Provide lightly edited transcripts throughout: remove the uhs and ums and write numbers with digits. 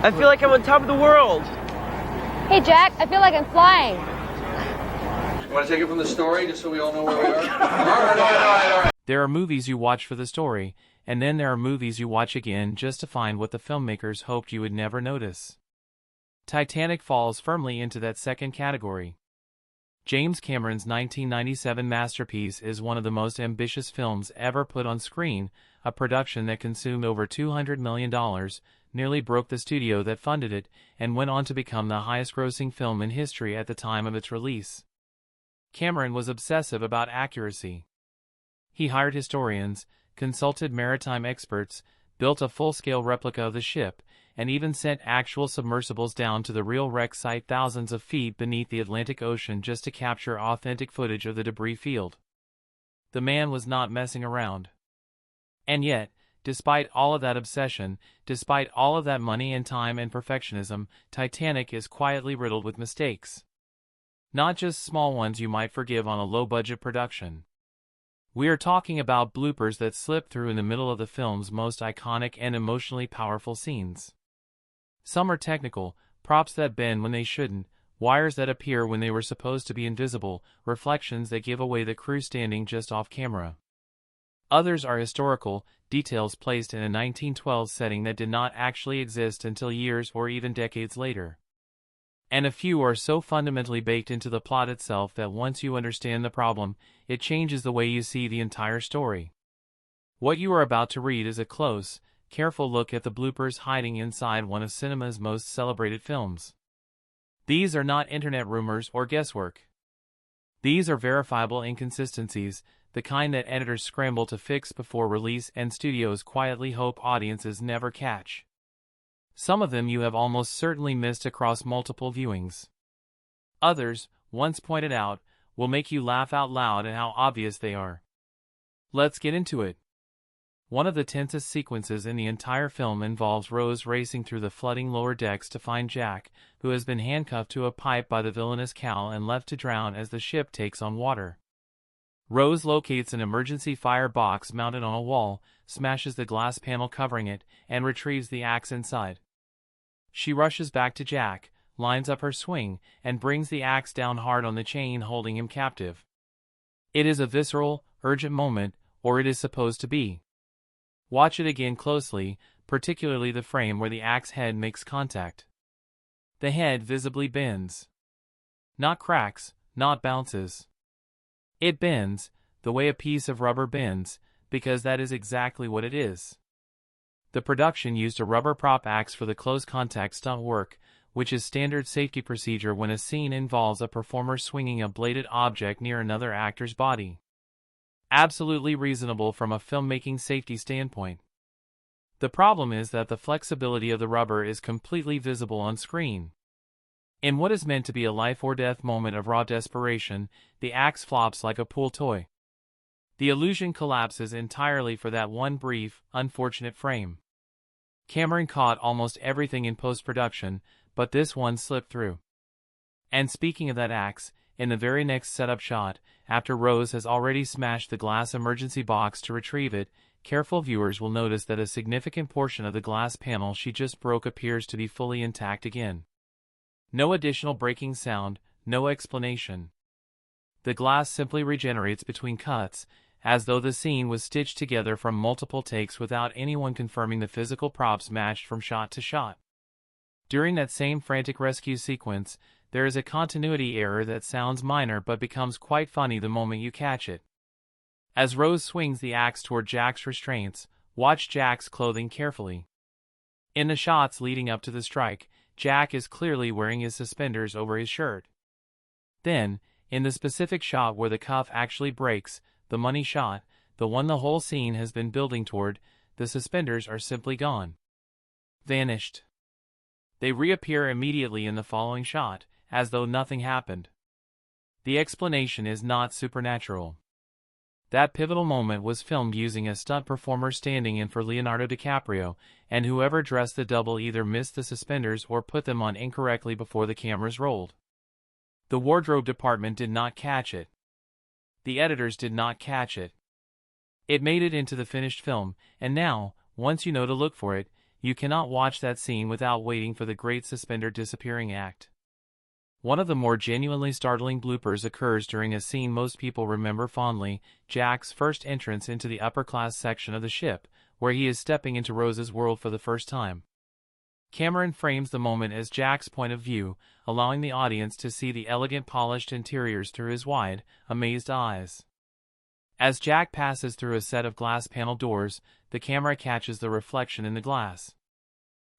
I feel like I'm on top of the world. Hey, Jack, I feel like I'm flying. You want to take it from the story, just so we all know where we are? All right. There are movies you watch for the story, and then there are movies you watch again just to find what the filmmakers hoped you would never notice. Titanic falls firmly into that second category. James Cameron's 1997 masterpiece is one of the most ambitious films ever put on screen, a production that consumed over $200 million, nearly broke the studio that funded it, and went on to become the highest-grossing film in history at the time of its release. Cameron was obsessive about accuracy. He hired historians, consulted maritime experts, built a full-scale replica of the ship, and even sent actual submersibles down to the real wreck site thousands of feet beneath the Atlantic Ocean just to capture authentic footage of the debris field. The man was not messing around. And yet, despite all of that obsession, despite all of that money and time and perfectionism, Titanic is quietly riddled with mistakes. Not just small ones you might forgive on a low-budget production. We are talking about bloopers that slip through in the middle of the film's most iconic and emotionally powerful scenes. Some are technical, props that bend when they shouldn't, wires that appear when they were supposed to be invisible, reflections that give away the crew standing just off camera. Others are historical, details placed in a 1912 setting that did not actually exist until years or even decades later. And a few are so fundamentally baked into the plot itself that once you understand the problem, it changes the way you see the entire story. What you are about to read is a close, careful look at the bloopers hiding inside one of cinema's most celebrated films. These are not internet rumors or guesswork. These are verifiable inconsistencies, the kind that editors scramble to fix before release and studios quietly hope audiences never catch. Some of them you have almost certainly missed across multiple viewings. Others, once pointed out, will make you laugh out loud at how obvious they are. Let's get into it. One of the tensest sequences in the entire film involves Rose racing through the flooding lower decks to find Jack, who has been handcuffed to a pipe by the villainous Cal and left to drown as the ship takes on water. Rose locates an emergency fire box mounted on a wall, smashes the glass panel covering it, and retrieves the axe inside. She rushes back to Jack, lines up her swing, and brings the axe down hard on the chain holding him captive. It is a visceral, urgent moment, or it is supposed to be. Watch it again closely, particularly the frame where the axe head makes contact. The head visibly bends. Not cracks, not bounces. It bends, the way a piece of rubber bends, because that is exactly what it is. The production used a rubber prop axe for the close contact stunt work, which is standard safety procedure when a scene involves a performer swinging a bladed object near another actor's body. Absolutely reasonable from a filmmaking safety standpoint. The problem is that the flexibility of the rubber is completely visible on screen. In what is meant to be a life-or-death moment of raw desperation, the axe flops like a pool toy. The illusion collapses entirely for that one brief, unfortunate frame. Cameron caught almost everything in post-production, but this one slipped through. And speaking of that axe, in the very next setup shot, after Rose has already smashed the glass emergency box to retrieve it, careful viewers will notice that a significant portion of the glass panel she just broke appears to be fully intact again. No additional breaking sound, no explanation. The glass simply regenerates between cuts, as though the scene was stitched together from multiple takes without anyone confirming the physical props matched from shot to shot. During that same frantic rescue sequence, there is a continuity error that sounds minor but becomes quite funny the moment you catch it. As Rose swings the axe toward Jack's restraints, watch Jack's clothing carefully. In the shots leading up to the strike, Jack is clearly wearing his suspenders over his shirt. Then, in the specific shot where the cuff actually breaks, the money shot, the one the whole scene has been building toward, the suspenders are simply gone. Vanished. They reappear immediately in the following shot, as though nothing happened. The explanation is not supernatural. That pivotal moment was filmed using a stunt performer standing in for Leonardo DiCaprio, and whoever dressed the double either missed the suspenders or put them on incorrectly before the cameras rolled. The wardrobe department did not catch it. The editors did not catch it. It made it into the finished film, and now, once you know to look for it, you cannot watch that scene without waiting for the great suspender disappearing act. One of the more genuinely startling bloopers occurs during a scene most people remember fondly, Jack's first entrance into the upper-class section of the ship, where he is stepping into Rose's world for the first time. Cameron frames the moment as Jack's point of view, allowing the audience to see the elegant polished interiors through his wide, amazed eyes. As Jack passes through a set of glass panel doors, the camera catches the reflection in the glass.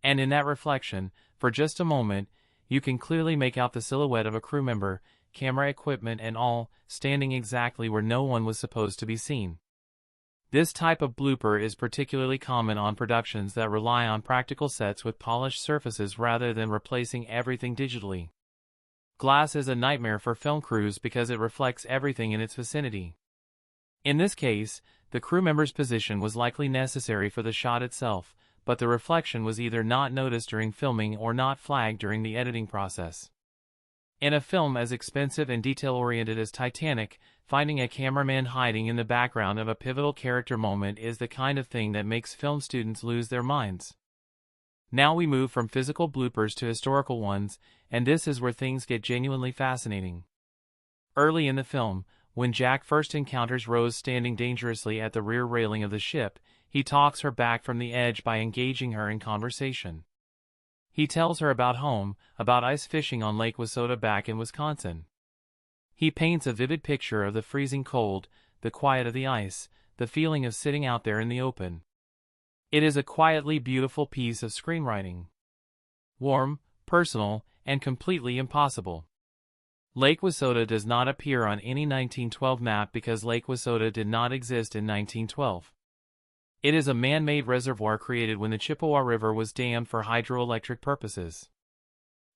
And in that reflection, for just a moment, you can clearly make out the silhouette of a crew member, camera equipment and all, standing exactly where no one was supposed to be seen. This type of blooper is particularly common on productions that rely on practical sets with polished surfaces rather than replacing everything digitally. Glass is a nightmare for film crews because it reflects everything in its vicinity. In this case, the crew member's position was likely necessary for the shot itself, but the reflection was either not noticed during filming or not flagged during the editing process. In a film as expensive and detail-oriented as Titanic, finding a cameraman hiding in the background of a pivotal character moment is the kind of thing that makes film students lose their minds. Now we move from physical bloopers to historical ones, and this is where things get genuinely fascinating. Early in the film, when Jack first encounters Rose standing dangerously at the rear railing of the ship, he talks her back from the edge by engaging her in conversation. He tells her about home, about ice fishing on Lake Wissota back in Wisconsin. He paints a vivid picture of the freezing cold, the quiet of the ice, the feeling of sitting out there in the open. It is a quietly beautiful piece of screenwriting. Warm, personal, and completely impossible. Lake Wissota does not appear on any 1912 map because Lake Wissota did not exist in 1912. It is a man-made reservoir created when the Chippewa River was dammed for hydroelectric purposes.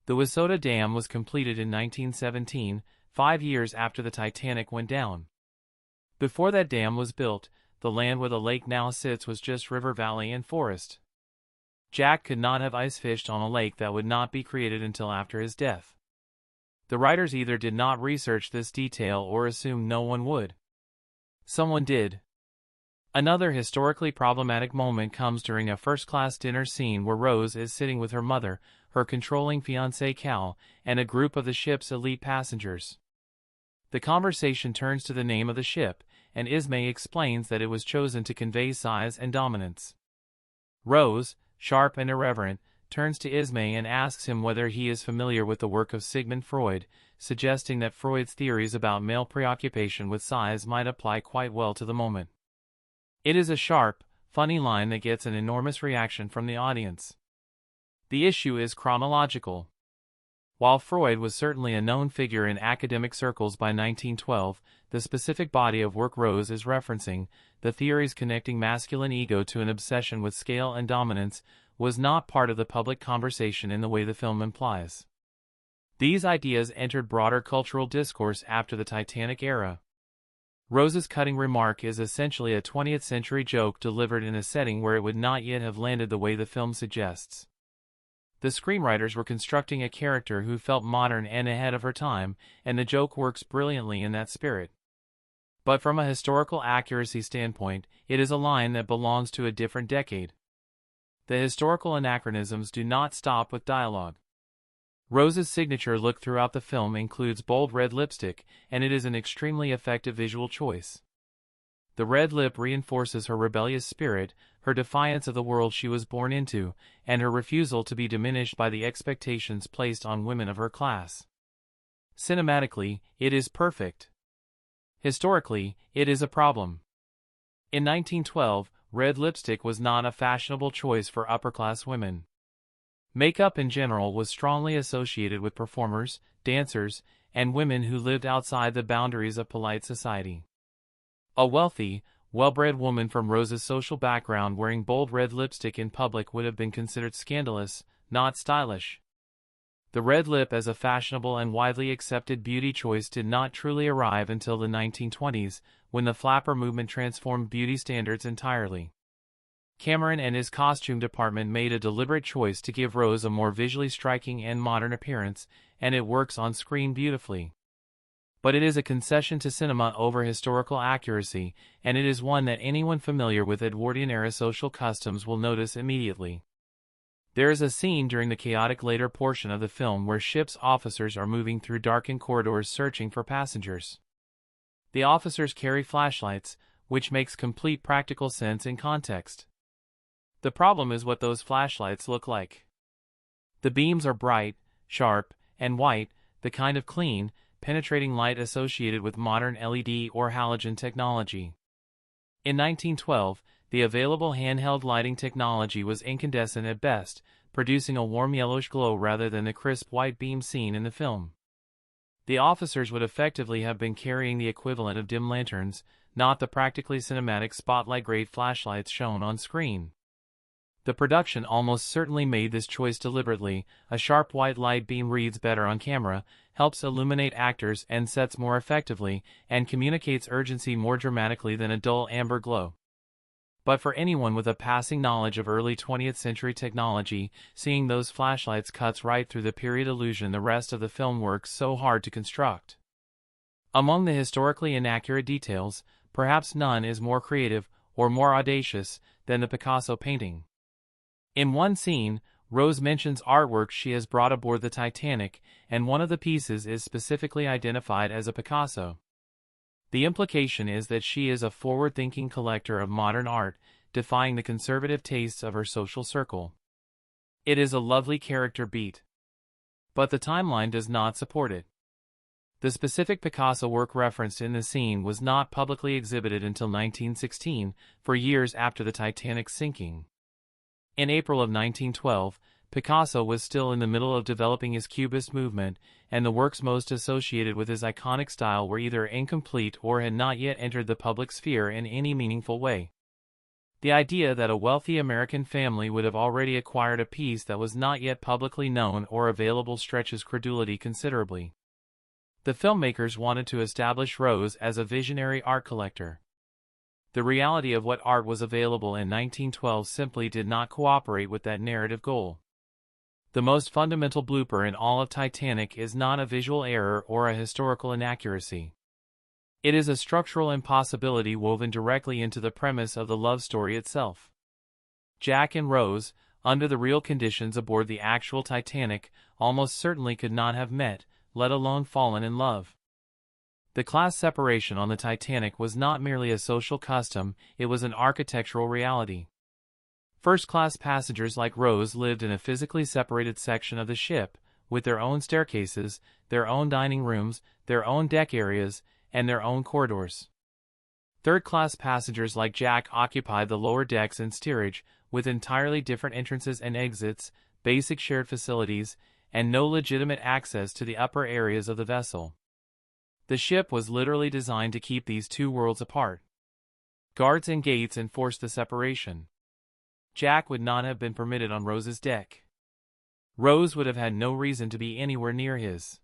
The Wissota Dam was completed in 1917, 5 years after the Titanic went down. Before that dam was built, the land where the lake now sits was just river valley and forest. Jack could not have ice fished on a lake that would not be created until after his death. The writers either did not research this detail or assumed no one would. Someone did. Another historically problematic moment comes during a first-class dinner scene where Rose is sitting with her mother, her controlling fiancé Cal, and a group of the ship's elite passengers. The conversation turns to the name of the ship, and Ismay explains that it was chosen to convey size and dominance. Rose, sharp and irreverent, turns to Ismay and asks him whether he is familiar with the work of Sigmund Freud, suggesting that Freud's theories about male preoccupation with size might apply quite well to the moment. It is a sharp, funny line that gets an enormous reaction from the audience. The issue is chronological. While Freud was certainly a known figure in academic circles by 1912, the specific body of work Rose is referencing, the theories connecting masculine ego to an obsession with scale and dominance, was not part of the public conversation in the way the film implies. These ideas entered broader cultural discourse after the Titanic era. Rose's cutting remark is essentially a 20th century joke delivered in a setting where it would not yet have landed the way the film suggests. The screenwriters were constructing a character who felt modern and ahead of her time, and the joke works brilliantly in that spirit. But from a historical accuracy standpoint, it is a line that belongs to a different decade. The historical anachronisms do not stop with dialogue. Rose's signature look throughout the film includes bold red lipstick, and it is an extremely effective visual choice. The red lip reinforces her rebellious spirit, her defiance of the world she was born into, and her refusal to be diminished by the expectations placed on women of her class. Cinematically, it is perfect. Historically, it is a problem. In 1912, red lipstick was not a fashionable choice for upper-class women. Makeup in general was strongly associated with performers, dancers, and women who lived outside the boundaries of polite society. A wealthy, well-bred woman from Rose's social background wearing bold red lipstick in public would have been considered scandalous, not stylish. The red lip as a fashionable and widely accepted beauty choice did not truly arrive until the 1920s, when the flapper movement transformed beauty standards entirely. Cameron and his costume department made a deliberate choice to give Rose a more visually striking and modern appearance, and it works on screen beautifully. But it is a concession to cinema over historical accuracy, and it is one that anyone familiar with Edwardian-era social customs will notice immediately. There is a scene during the chaotic later portion of the film where ship's officers are moving through darkened corridors searching for passengers. The officers carry flashlights, which makes complete practical sense in context. The problem is what those flashlights look like. The beams are bright, sharp, and white, the kind of clean, penetrating light associated with modern LED or halogen technology. In 1912, the available handheld lighting technology was incandescent at best, producing a warm yellowish glow rather than the crisp white beam seen in the film. The officers would effectively have been carrying the equivalent of dim lanterns, not the practically cinematic spotlight-grade flashlights shown on screen. The production almost certainly made this choice deliberately. A sharp white light beam reads better on camera, helps illuminate actors and sets more effectively, and communicates urgency more dramatically than a dull amber glow. But for anyone with a passing knowledge of early 20th century technology, seeing those flashlights cuts right through the period illusion the rest of the film works so hard to construct. Among the historically inaccurate details, perhaps none is more creative or more audacious than the Picasso painting. In one scene, Rose mentions artwork she has brought aboard the Titanic, and one of the pieces is specifically identified as a Picasso. The implication is that she is a forward-thinking collector of modern art, defying the conservative tastes of her social circle. It is a lovely character beat. But the timeline does not support it. The specific Picasso work referenced in the scene was not publicly exhibited until 1916, for years after the Titanic's sinking. In April of 1912, Picasso was still in the middle of developing his Cubist movement, and the works most associated with his iconic style were either incomplete or had not yet entered the public sphere in any meaningful way. The idea that a wealthy American family would have already acquired a piece that was not yet publicly known or available stretches credulity considerably. The filmmakers wanted to establish Rose as a visionary art collector. The reality of what art was available in 1912 simply did not cooperate with that narrative goal. The most fundamental blooper in all of Titanic is not a visual error or a historical inaccuracy. It is a structural impossibility woven directly into the premise of the love story itself. Jack and Rose, under the real conditions aboard the actual Titanic, almost certainly could not have met, let alone fallen in love. The class separation on the Titanic was not merely a social custom, it was an architectural reality. First-class passengers like Rose lived in a physically separated section of the ship, with their own staircases, their own dining rooms, their own deck areas, and their own corridors. Third-class passengers like Jack occupied the lower decks and steerage, with entirely different entrances and exits, basic shared facilities, and no legitimate access to the upper areas of the vessel. The ship was literally designed to keep these two worlds apart. Guards and gates enforced the separation. Jack would not have been permitted on Rose's deck. Rose would have had no reason to be anywhere near his.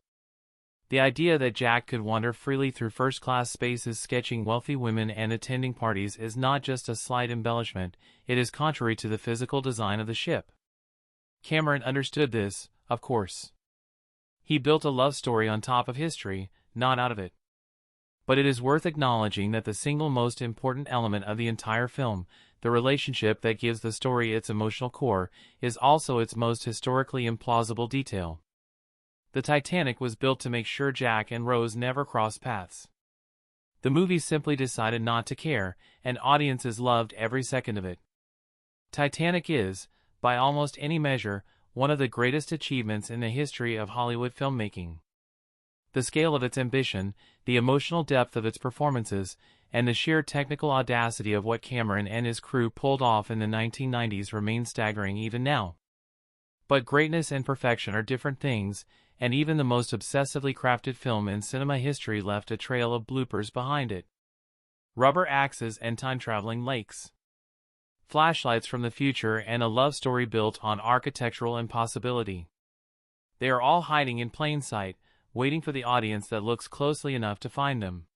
The idea that Jack could wander freely through first-class spaces sketching wealthy women and attending parties is not just a slight embellishment, it is contrary to the physical design of the ship. Cameron understood this, of course. He built a love story on top of history, not out of it. But it is worth acknowledging that the single most important element of the entire film, the relationship that gives the story its emotional core, is also its most historically implausible detail. The Titanic was built to make sure Jack and Rose never crossed paths. The movie simply decided not to care, and audiences loved every second of it. Titanic is, by almost any measure, one of the greatest achievements in the history of Hollywood filmmaking. The scale of its ambition, the emotional depth of its performances, and the sheer technical audacity of what Cameron and his crew pulled off in the 1990s remain staggering even now. But greatness and perfection are different things, and even the most obsessively crafted film in cinema history left a trail of bloopers behind it. Rubber axes and time-traveling lakes. Flashlights from the future and a love story built on architectural impossibility. They are all hiding in plain sight, waiting for the audience that looks closely enough to find them.